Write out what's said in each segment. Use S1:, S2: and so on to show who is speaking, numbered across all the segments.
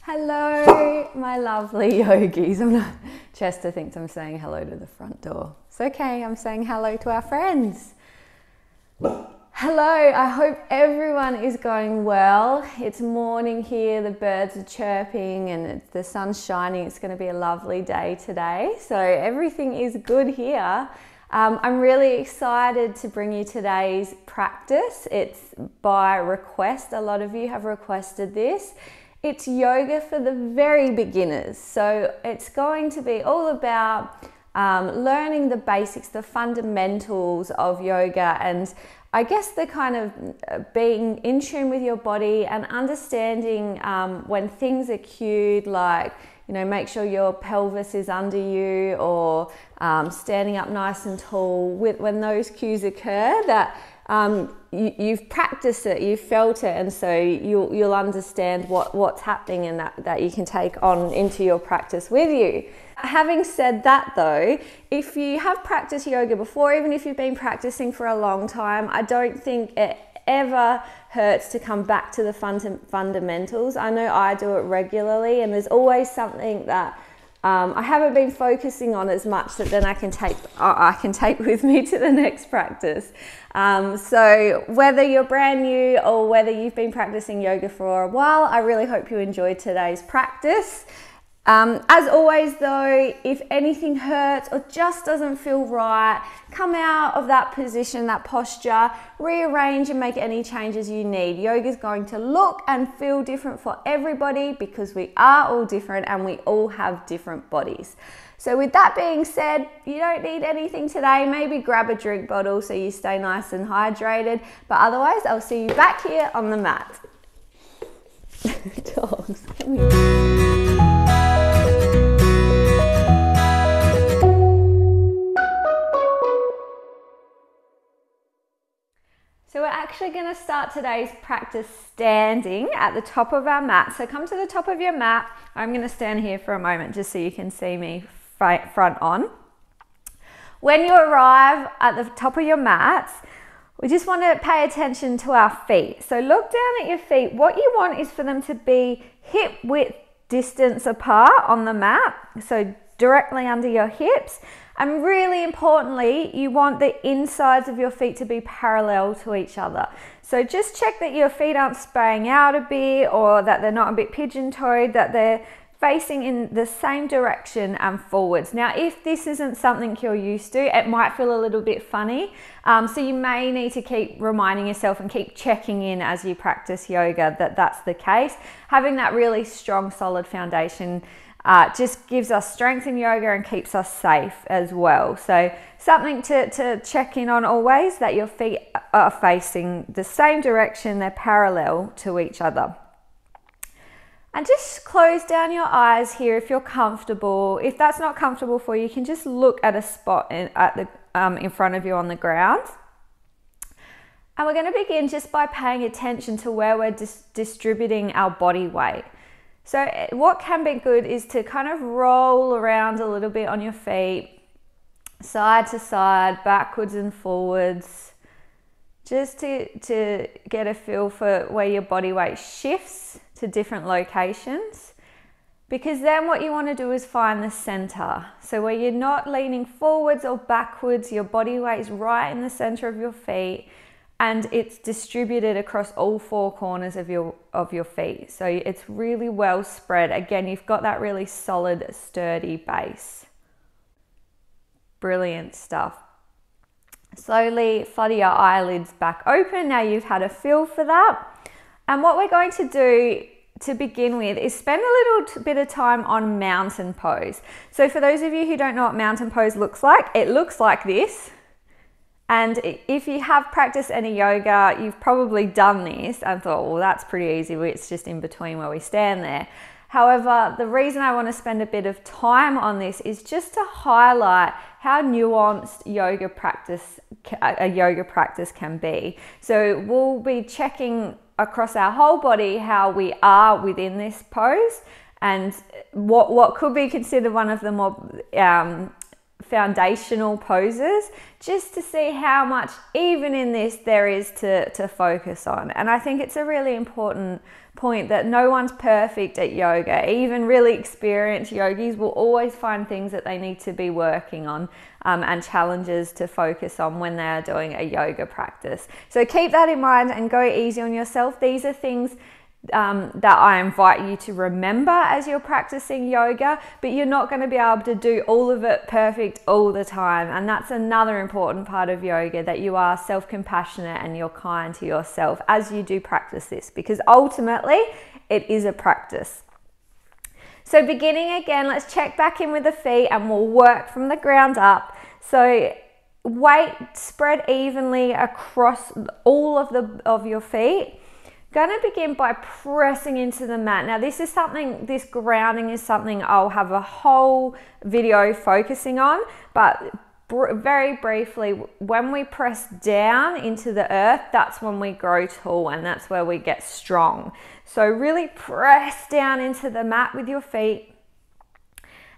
S1: Hello, my lovely yogis. Chester thinks I'm saying hello to the front door. It's okay, I'm saying hello to our friends. Hello, I hope everyone is going well. It's morning here, the birds are chirping and the sun's shining. It's going to be a lovely day today. So everything is good here. I'm really excited to bring you today's practice. It's by request. A lot of you have requested this. It's yoga for the very beginners. So it's going to be all about learning the basics, the fundamentals of yoga, and I guess the kind of being in tune with your body and understanding when things are cued, like, you know, make sure your pelvis is under you, or standing up nice and tall. When those cues occur, that you've practiced it, you've felt it, and so you'll understand what's happening, and that you can take on into your practice with you. Having said that though, if you have practiced yoga before, even if you've been practicing for a long time, I don't think it ever hurts to come back to the fundamentals. I know I do it regularly, and there's always something that I haven't been focusing on as much that then I can take with me to the next practice. So whether you're brand new or whether you've been practicing yoga for a while, I really hope you enjoyed today's practice. As always though, if anything hurts or just doesn't feel right, come out of that position, that posture, rearrange and make any changes you need. Yoga is going to look and feel different for everybody because we are all different and we all have different bodies. So with that being said, you don't need anything today. Maybe grab a drink bottle so you stay nice and hydrated, but otherwise I'll see you back here on the mat. Dogs, come here. So we're actually going to start today's practice standing at the top of our mat. So come to the top of your mat. I'm going to stand here for a moment just so you can see me front on. When you arrive at the top of your mat, we just want to pay attention to our feet. So look down at your feet. What you want is for them to be hip width distance apart on the mat. So directly under your hips. And really importantly, you want the insides of your feet to be parallel to each other. So just check that your feet aren't spraying out a bit, or that they're not a bit pigeon-toed, that they're facing in the same direction and forwards. Now, if this isn't something you're used to, it might feel a little bit funny. So you may need to keep reminding yourself and keep checking in as you practice yoga that that's the case. Having that really strong, solid foundation just gives us strength in yoga and keeps us safe as well. So something to check in on always, that your feet are facing the same direction, they're parallel to each other. And just close down your eyes here if you're comfortable. If that's not comfortable for you, you can just look at a spot in front of you on the ground. And we're going to begin just by paying attention to where we're distributing our body weight. So what can be good is to kind of roll around a little bit on your feet, side to side, backwards and forwards, just to get a feel for where your body weight shifts to different locations. Because then what you want to do is find the center. So where you're not leaning forwards or backwards, your body weight is right in the center of your feet, and it's distributed across all four corners of your feet. So it's really well spread. Again, you've got that really solid, sturdy base. Brilliant stuff. Slowly flutter your eyelids back open. Now you've had a feel for that. And what we're going to do to begin with is spend a little bit of time on mountain pose. So for those of you who don't know what mountain pose looks like, it looks like this. And if you have practiced any yoga, you've probably done this and thought, well, that's pretty easy. It's just in between where we stand there. However, the reason I want to spend a bit of time on this is just to highlight how nuanced a yoga practice can be. So we'll be checking across our whole body how we are within this pose, and what could be considered one of the more foundational poses, just to see how much even in this there is to focus on. And I think it's a really important point that no one's perfect at yoga. Even really experienced yogis will always find things that they need to be working on and challenges to focus on when they are doing a yoga practice. So keep that in mind and go easy on yourself. These are things that I invite you to remember as you're practicing yoga, but you're not going to be able to do all of it perfect all the time. And that's another important part of yoga, that you are self-compassionate and you're kind to yourself as you do practice this, because ultimately it is a practice. So beginning again, let's check back in with the feet and we'll work from the ground up. So weight spread evenly across all of your feet. Going to begin by pressing into the mat. Now this grounding is something I'll have a whole video focusing on, but very briefly, when we press down into the earth, that's when we grow tall and that's where we get strong. So really press down into the mat with your feet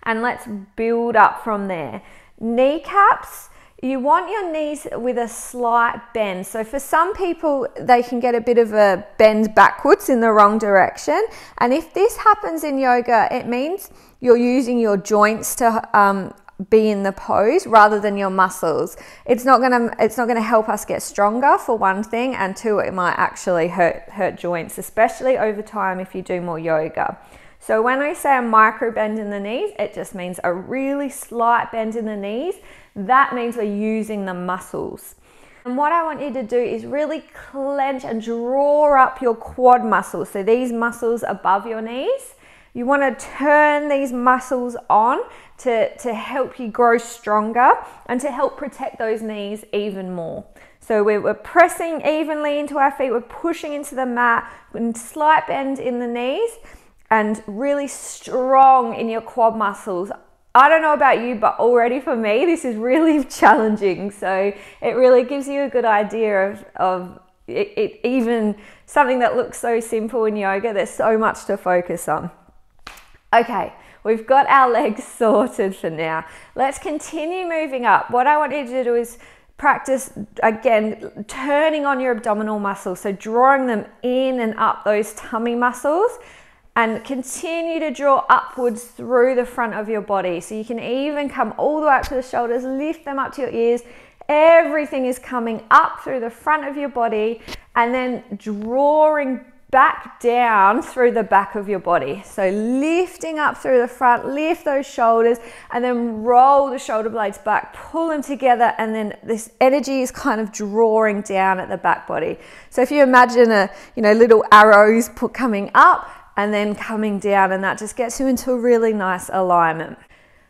S1: and let's build up from there. Kneecaps, you want your knees with a slight bend. So for some people, they can get a bit of a bend backwards in the wrong direction. And if this happens in yoga, it means you're using your joints to be in the pose rather than your muscles. It's not gonna help us get stronger, for one thing, and two, it might actually hurt joints, especially over time if you do more yoga. So when I say a micro bend in the knees, it just means a really slight bend in the knees. That means we're using the muscles. And what I want you to do is really clench and draw up your quad muscles. So these muscles above your knees, you want to turn these muscles on to help you grow stronger and to help protect those knees even more. So we're pressing evenly into our feet, we're pushing into the mat, with slight bend in the knees and really strong in your quad muscles. I don't know about you, but already for me, this is really challenging. So it really gives you a good idea of it, even something that looks so simple in yoga, there's so much to focus on. Okay, we've got our legs sorted for now. Let's continue moving up. What I want you to do is practice, again, turning on your abdominal muscles. So drawing them in and up, those tummy muscles, and continue to draw upwards through the front of your body. So you can even come all the way up to the shoulders, lift them up to your ears. Everything is coming up through the front of your body and then drawing back down through the back of your body. So lifting up through the front, lift those shoulders and then roll the shoulder blades back, pull them together, and then this energy is kind of drawing down at the back body. So if you imagine little arrows coming up and then coming down, and that just gets you into a really nice alignment.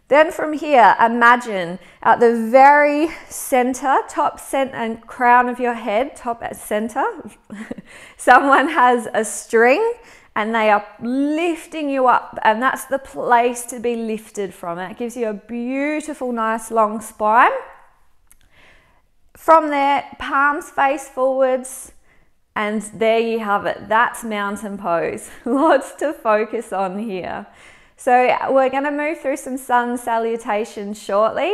S1: Then from here, imagine at the very center, top center and crown of your head, top at center, someone has a string and they are lifting you up, and that's the place to be lifted from. It gives you a beautiful, nice long spine. From there, palms face forwards, and there you have it. That's mountain pose. Lots to focus on here. So we're going to move through some sun salutations shortly.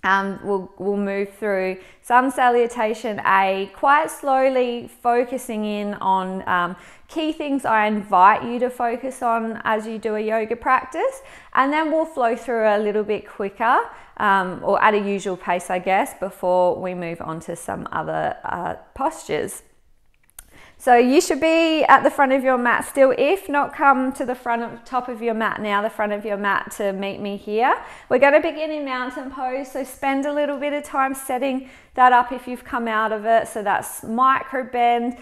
S1: We'll move through sun salutation A quite slowly, focusing in on key things I invite you to focus on as you do a yoga practice, and then we'll flow through a little bit quicker or at a usual pace, I guess, before we move on to some other postures. So you should be at the front of your mat still. If not, come to the top of your mat now, the front of your mat, to meet me here. We're going to begin in mountain pose, so spend a little bit of time setting that up if you've come out of it. So that's micro bend,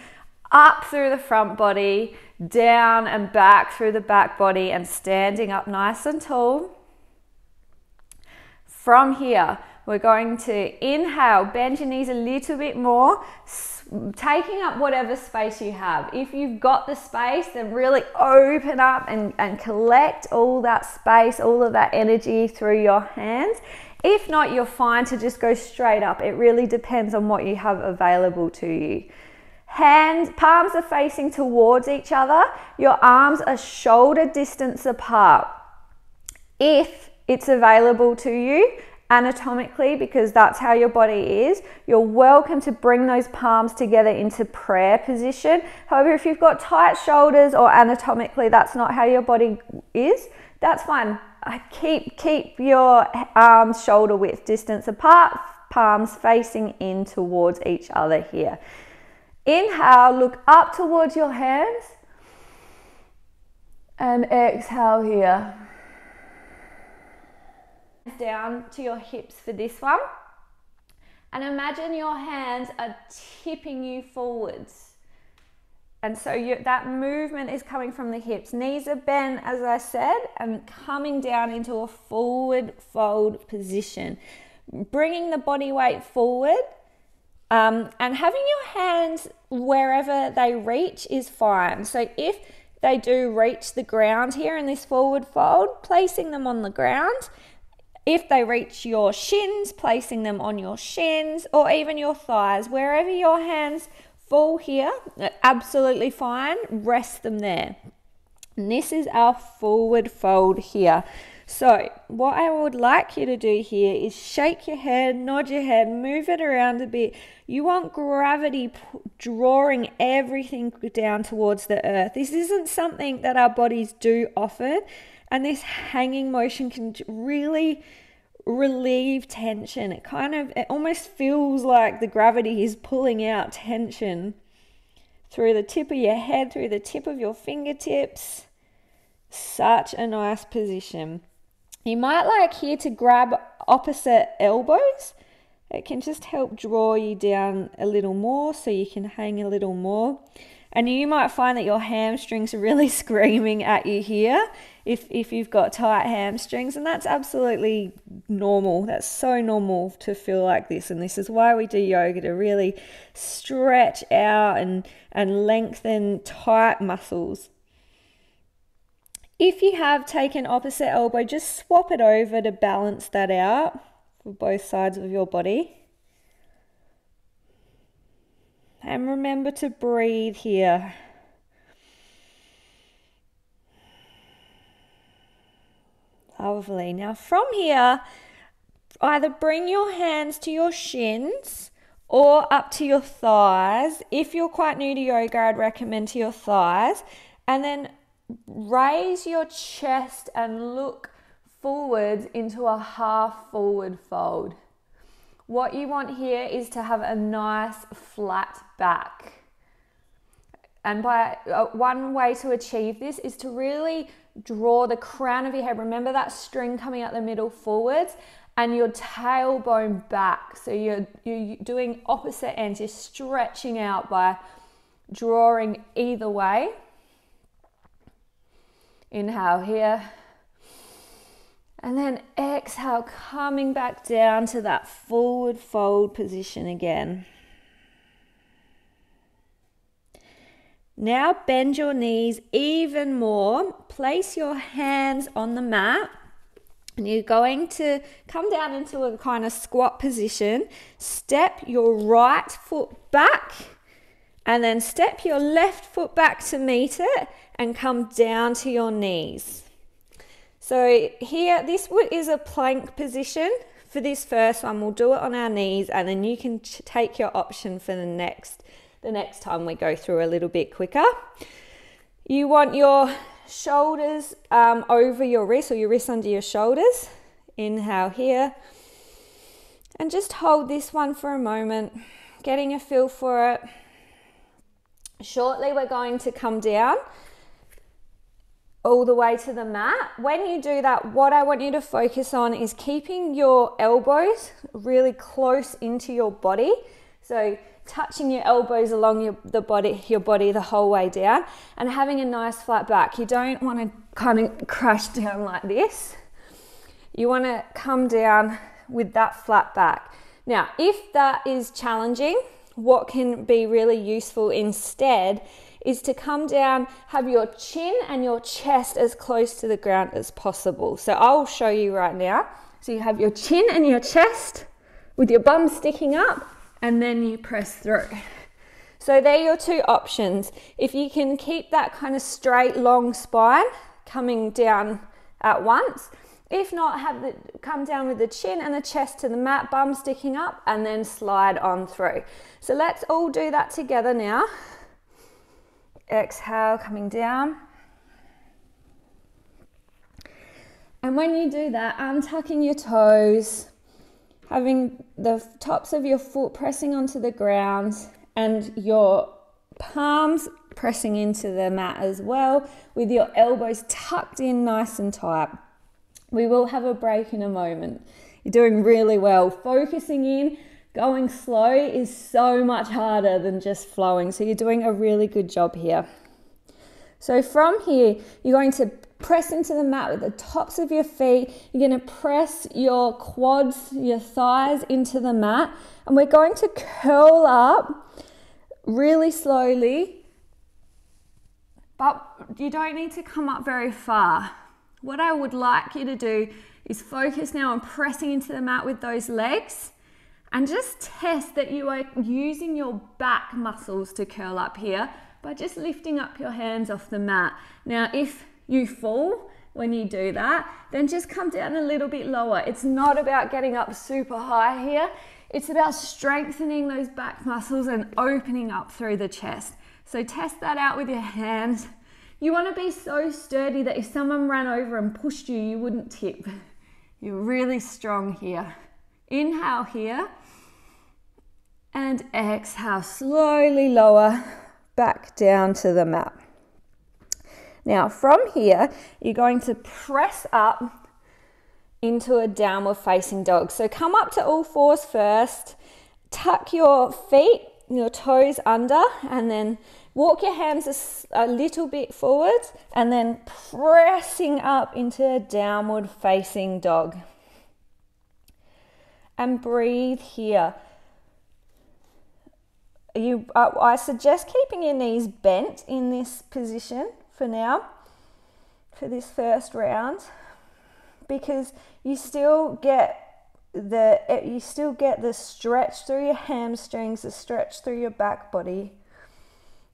S1: up through the front body, down and back through the back body, and standing up nice and tall. From here, we're going to inhale, bend your knees a little bit more, taking up whatever space you have. If you've got the space, then really open up and collect all that space, all of that energy through your hands. If not, you're fine to just go straight up. It really depends on what you have available to you. Palms are facing towards each other. Your arms are shoulder distance apart. If it's available to you, anatomically, because that's how your body is. You're welcome to bring those palms together into prayer position. However, if you've got tight shoulders or anatomically that's not how your body is, that's fine. Keep your arms shoulder width distance apart, palms facing in towards each other here. Inhale, look up towards your hands, and exhale here. Down to your hips for this one, and imagine your hands are tipping you forwards. And so that movement is coming from the hips. Knees are bent, as I said, and coming down into a forward fold position. Bringing the body weight forward, and having your hands wherever they reach is fine. So if they do reach the ground here in this forward fold, placing them on the ground. If they reach your shins, placing them on your shins, or even your thighs, wherever your hands fall here, absolutely fine, rest them there. And this is our forward fold here. So what I would like you to do here is shake your head, nod your head, move it around a bit. You want gravity drawing everything down towards the earth. This isn't something that our bodies do often, and this hanging motion can really relieve tension. It almost feels like the gravity is pulling out tension through the tip of your head, through the tip of your fingertips. Such a nice position. You might like here to grab opposite elbows. It can just help draw you down a little more so you can hang a little more. And you might find that your hamstrings are really screaming at you here if you've got tight hamstrings, and that's absolutely normal. That's so normal to feel like this, and this is why we do yoga, to really stretch out and lengthen tight muscles. If you have taken opposite elbow, just swap it over to balance that out for both sides of your body. And remember to breathe here. Lovely. Now from here, either bring your hands to your shins or up to your thighs. If you're quite new to yoga, I'd recommend to your thighs. And then raise your chest and look forwards into a half forward fold. What you want here is to have a nice flat back. And one way to achieve this is to really draw the crown of your head. Remember that string coming out the middle forwards, and your tailbone back. So you're doing opposite ends. You're stretching out by drawing either way. Inhale here. And then exhale, coming back down to that forward fold position again. Now bend your knees even more. Place your hands on the mat. And you're going to come down into a kind of squat position. Step your right foot back. And then step your left foot back to meet it. And come down to your knees. So here, this is a plank position. For this first one, we'll do it on our knees, and then you can take your option for the next time we go through a little bit quicker. You want your shoulders over your wrists, or your wrists under your shoulders. Inhale here. And just hold this one for a moment, getting a feel for it. Shortly, we're going to come down all the way to the mat. When you do that, what I want you to focus on is keeping your elbows really close into your body. So touching your elbows along your body the whole way down, and having a nice flat back. You don't want to kind of crash down like this. You want to come down with that flat back. Now, if that is challenging, what can be really useful instead is to come down, have your chin and your chest as close to the ground as possible. So I'll show you right now. So you have your chin and your chest with your bum sticking up, and then you press through. So they're your two options. If you can keep that kind of straight, long spine coming down at once, If not, come down with the chin and the chest to the mat, bum sticking up, and then slide on through. So let's all do that together now. Exhale, coming down. And when you do that, untucking your toes, having the tops of your foot pressing onto the ground and your palms pressing into the mat as well, with your elbows tucked in nice and tight. We will have a break in a moment. You're doing really well. Focusing in, going slow is so much harder than just flowing. So you're doing a really good job here. So from here, you're going to press into the mat with the tops of your feet. You're going to press your quads, your thighs into the mat. And we're going to curl up really slowly. But you don't need to come up very far. What I would like you to do is focus now on pressing into the mat with those legs. And just test that you are using your back muscles to curl up here by just lifting up your hands off the mat. Now, if you fall when you do that, then just come down a little bit lower. It's not about getting up super high here. It's about strengthening those back muscles and opening up through the chest. So test that out with your hands. You want to be so sturdy that if someone ran over and pushed you, you wouldn't tip. You're really strong here. Inhale here. And exhale, slowly lower back down to the mat. Now from here, you're going to press up into a downward facing dog. So come up to all fours first, tuck your feet, your toes under, and then walk your hands a little bit forwards, and then pressing up into a downward facing dog. And breathe here. I suggest keeping your knees bent in this position for now, for this first round, because you still get the stretch through your hamstrings, the stretch through your back body,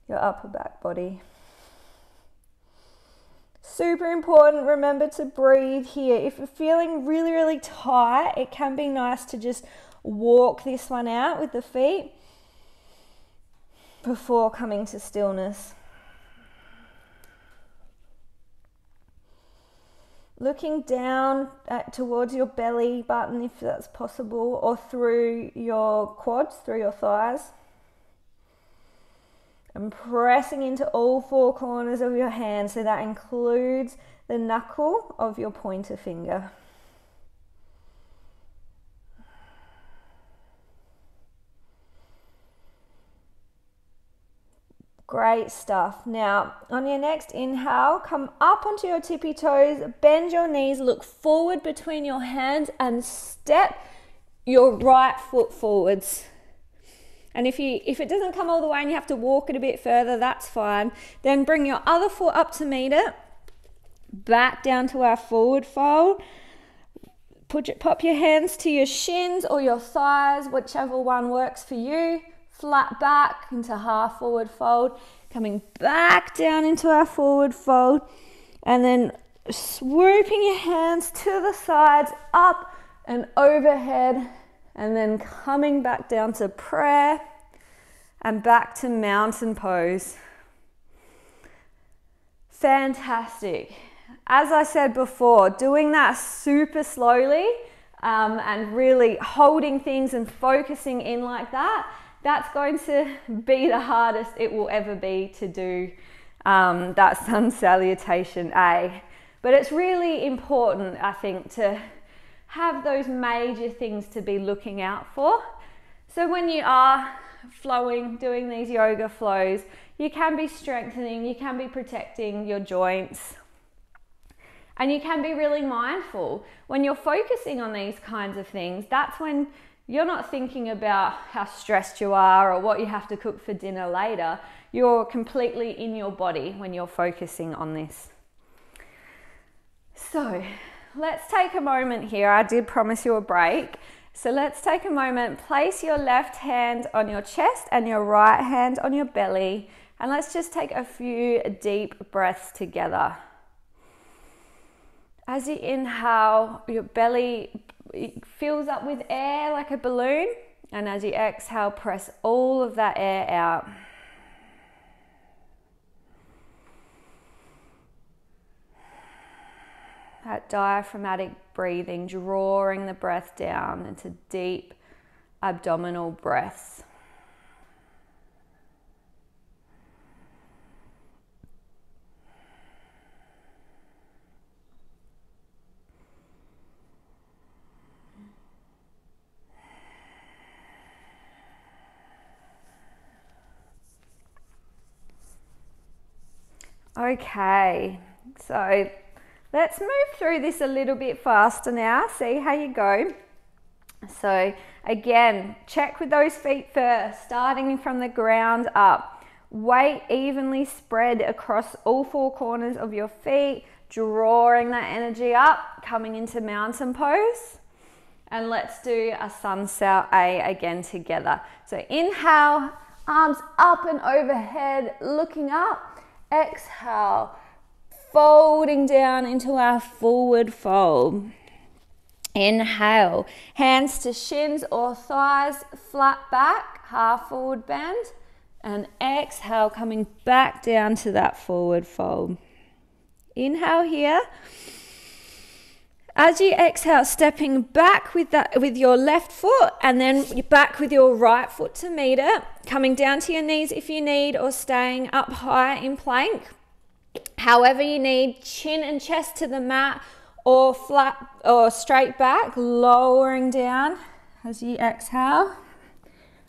S1: your upper back body. Super important, remember to breathe here. If you're feeling really, really tight, it can be nice to just walk this one out with the feet before coming to stillness. Looking down towards your belly button if that's possible, or through your quads, through your thighs. And pressing into all four corners of your hand, so that includes the knuckle of your pointer finger. Great stuff. Now, on your next inhale, come up onto your tippy toes, bend your knees, look forward between your hands, and step your right foot forwards. And if it doesn't come all the way and you have to walk it a bit further, that's fine. Then bring your other foot up to meet it, back down to our forward fold. Pop your hands to your shins or your thighs, whichever one works for you. Flat back into half forward fold, coming back down into our forward fold, and then swooping your hands to the sides, up and overhead, and then coming back down to prayer and back to mountain pose. Fantastic. As I said before, doing that super slowly and really holding things and focusing in like that, that's going to be the hardest it will ever be to do that sun salutation A. But it's really important, I think, to have those major things to be looking out for. So when you are flowing, doing these yoga flows, you can be strengthening, you can be protecting your joints, and you can be really mindful. When you're focusing on these kinds of things, that's when you're not thinking about how stressed you are or what you have to cook for dinner later. You're completely in your body when you're focusing on this. So let's take a moment here. I did promise you a break. So let's take a moment, place your left hand on your chest and your right hand on your belly, and let's just take a few deep breaths together. As you inhale, your belly fills up with air like a balloon. And as you exhale, press all of that air out. That diaphragmatic breathing, drawing the breath down into deep abdominal breaths. Okay, so let's move through this a little bit faster now, see how you go. So again, check with those feet first, starting from the ground up. Weight evenly spread across all four corners of your feet, drawing that energy up, coming into mountain pose. And let's do a sunset A again together. So inhale, arms up and overhead, looking up. Exhale, folding down into our forward fold. Inhale, hands to shins or thighs, flat back, half forward bend. And exhale, coming back down to that forward fold. Inhale here. As you exhale, stepping back with your left foot, and then back with your right foot to meet it. Coming down to your knees if you need, or staying up high in plank. However you need, chin and chest to the mat, or flat or straight back, lowering down as you exhale.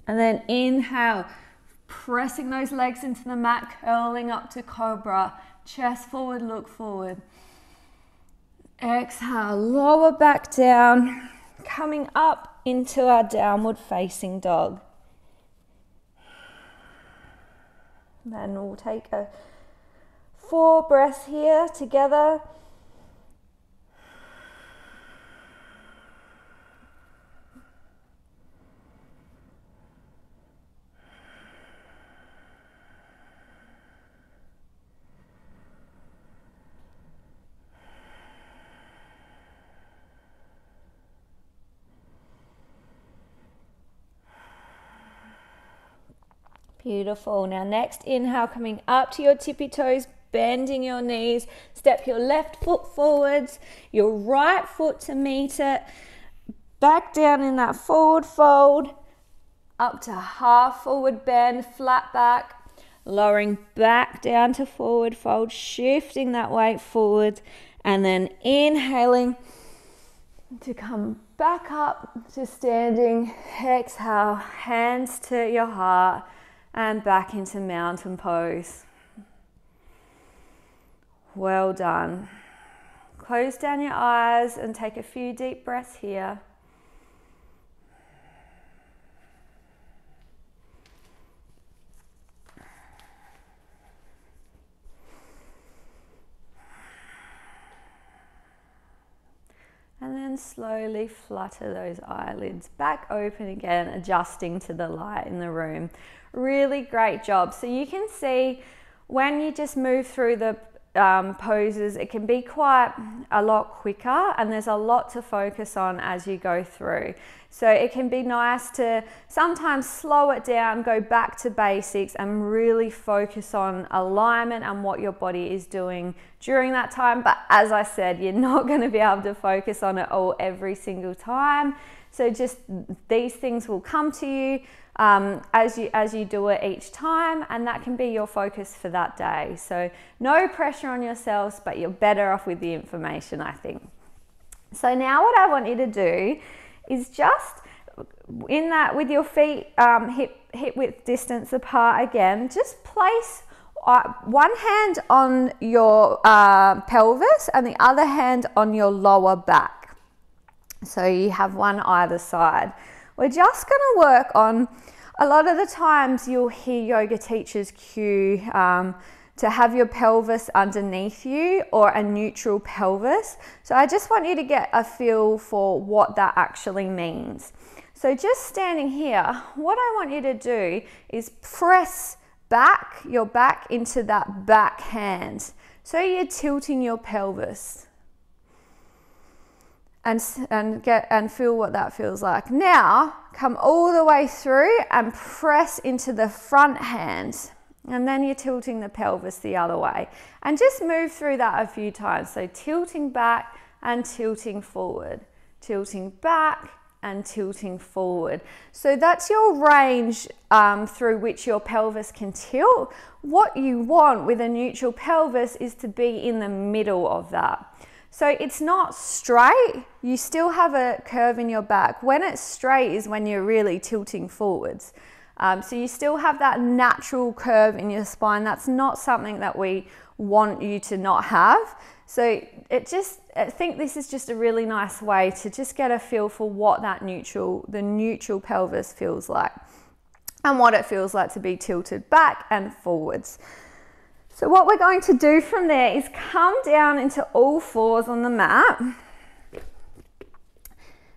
S1: And then inhale, pressing those legs into the mat, curling up to cobra. Chest forward, look forward. Exhale, lower back down, coming up into our downward facing dog. Then we'll take 4 breaths here together. Beautiful. Now next inhale, coming up to your tippy toes, bending your knees, step your left foot forwards, your right foot to meet it, back down in that forward fold, up to half forward bend, flat back, lowering back down to forward fold, shifting that weight forward, and then inhaling to come back up to standing. Exhale, hands to your heart, and back into mountain pose. Well done. Close down your eyes and take a few deep breaths here. And then slowly flutter those eyelids back open again, adjusting to the light in the room. Really great job. So you can see when you just move through the poses, it can be quite a lot quicker, and there's a lot to focus on as you go through. So it can be nice to sometimes slow it down, go back to basics, and really focus on alignment and what your body is doing during that time. But as I said, you're not going to be able to focus on it all every single time. So just these things will come to you as you do it each time, and that can be your focus for that day. So no pressure on yourselves, but you're better off with the information, I think. So now what I want you to do is just in that, with your feet hip width distance apart again, just place one hand on your pelvis and the other hand on your lower back. So you have one either side. We're just going to work on, a lot of the times you'll hear yoga teachers cue to have your pelvis underneath you, or a neutral pelvis. So I just want you to get a feel for what that actually means. So just standing here, what I want you to do is press back, your back into that back hand. So you're tilting your pelvis. and feel what that feels like. Now come all the way through and press into the front hand, and then you're tilting the pelvis the other way, and just move through that a few times. So tilting back and tilting forward, tilting back and tilting forward. So that's your range through which your pelvis can tilt. What you want with a neutral pelvis is to be in the middle of that. So it's not straight, you still have a curve in your back. When it's straight is when you're really tilting forwards. So you still have that natural curve in your spine. That's not something that we want you to not have. So I think this is just a really nice way to just get a feel for what the neutral pelvis feels like, and what it feels like to be tilted back and forwards. So what we're going to do from there is come down into all fours on the mat.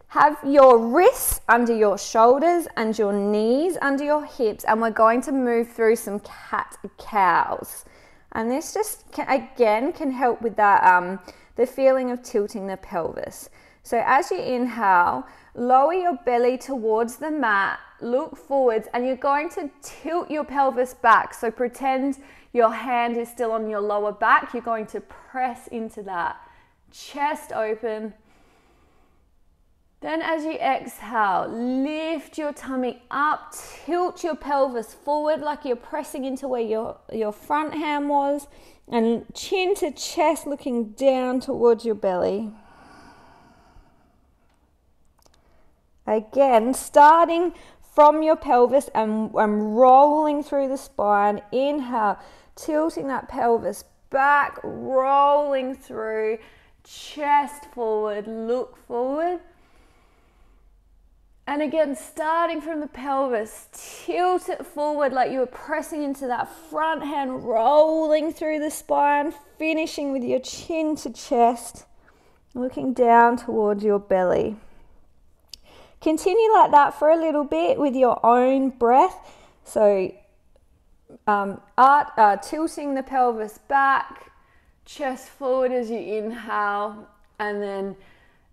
S1: Have your wrists under your shoulders and your knees under your hips, and we're going to move through some cat-cows. And this just, again, can help with that, the feeling of tilting the pelvis. So as you inhale, lower your belly towards the mat, look forwards, and you're going to tilt your pelvis back. So pretend your hand is still on your lower back. You're going to press into that. Chest open. Then as you exhale, lift your tummy up, tilt your pelvis forward like you're pressing into where your front hand was, and chin to chest, looking down towards your belly. Again, starting from your pelvis and rolling through the spine. Inhale, tilting that pelvis back, rolling through, chest forward, look forward. And again, starting from the pelvis, tilt it forward like you were pressing into that front hand, rolling through the spine, finishing with your chin to chest, looking down towards your belly. Continue like that for a little bit with your own breath. So tilting the pelvis back, chest forward as you inhale, and then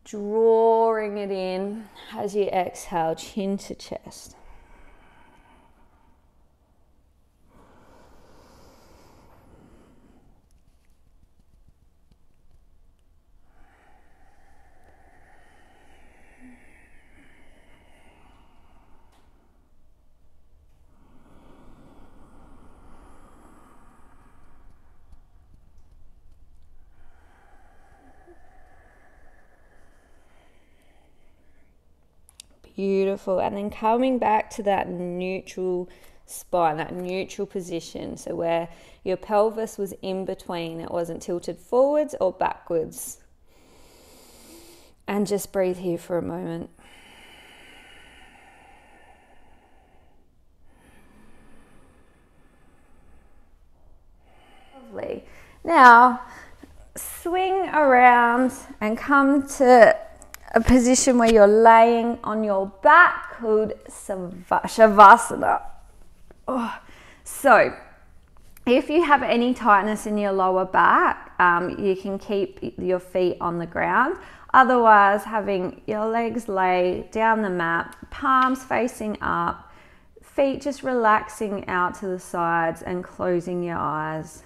S1: drawing it in as you exhale, chin to chest. Beautiful. And then coming back to that neutral spine, that neutral position. So where your pelvis was in between, it wasn't tilted forwards or backwards. And just breathe here for a moment. Lovely. Now, swing around and come to a position where you're laying on your back called Savvashavasana. So if you have any tightness in your lower back, you can keep your feet on the ground. Otherwise, having your legs lay down the mat, palms facing up, feet just relaxing out to the sides and closing your eyes.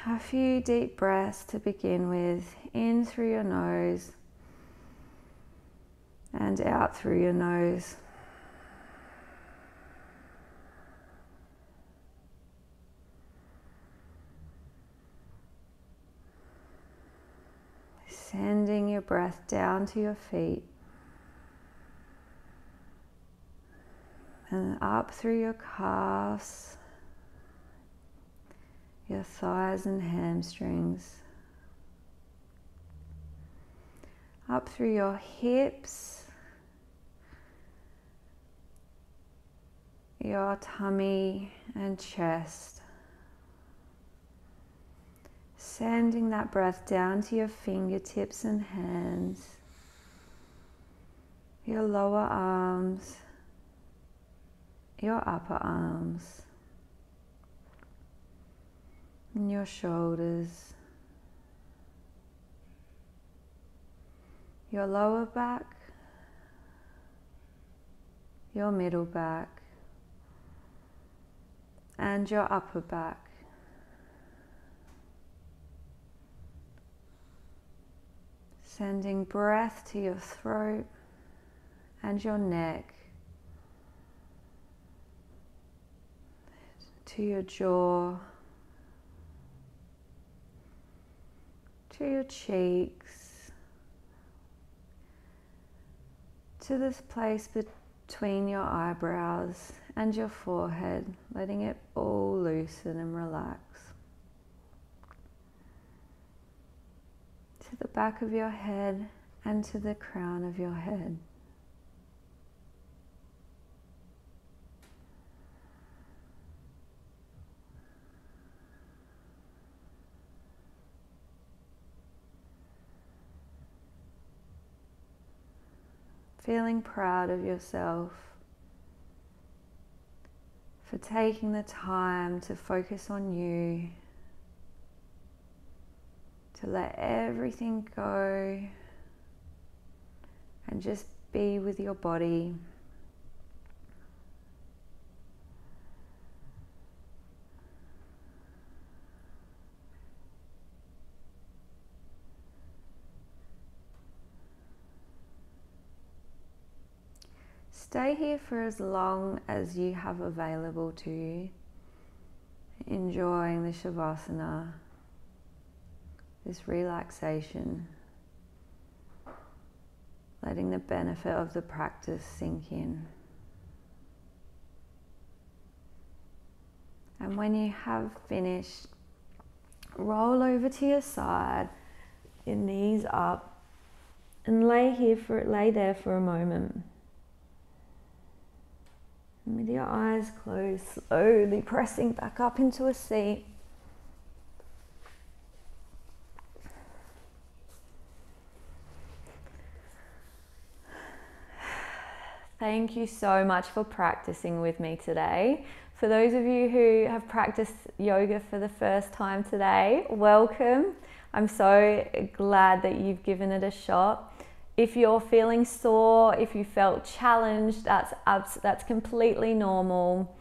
S1: A few deep breaths to begin with, in through your nose and out through your nose. Sending your breath down to your feet and up through your calves, your thighs and hamstrings, up through your hips, your tummy and chest, sending that breath down to your fingertips and hands, your lower arms, your upper arms, and your shoulders, your lower back, your middle back, and your upper back. Sending breath to your throat and your neck, to your jaw, to your cheeks, to this place between your eyebrows and your forehead, letting it all loosen and relax. To the back of your head and to the crown of your head. Feeling proud of yourself for taking the time to focus on you, to let everything go and just be with your body. Stay here for as long as you have available to you, enjoying the Shavasana, this relaxation, letting the benefit of the practice sink in. And when you have finished, roll over to your side, your knees up, and lay there for a moment. And with your eyes closed, slowly pressing back up into a seat. Thank you so much for practicing with me today. For those of you who have practiced yoga for the first time today, welcome. I'm so glad that you've given it a shot. If you're feeling sore, if you felt challenged, that's completely normal.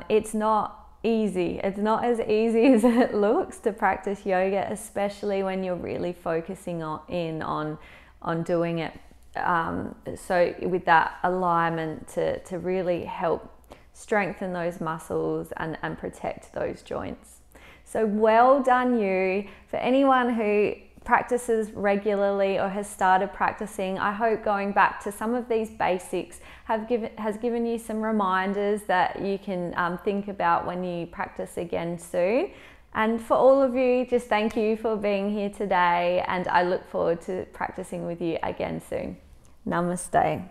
S1: It's not easy. It's not as easy as it looks to practice yoga, especially when you're really focusing on doing it. So with that alignment to really help strengthen those muscles and protect those joints. So well done you. For anyone who practices regularly or has started practicing, I hope going back to some of these basics has given you some reminders that you can think about when you practice again soon. And for all of you, just thank you for being here today, and I look forward to practicing with you again soon. Namaste.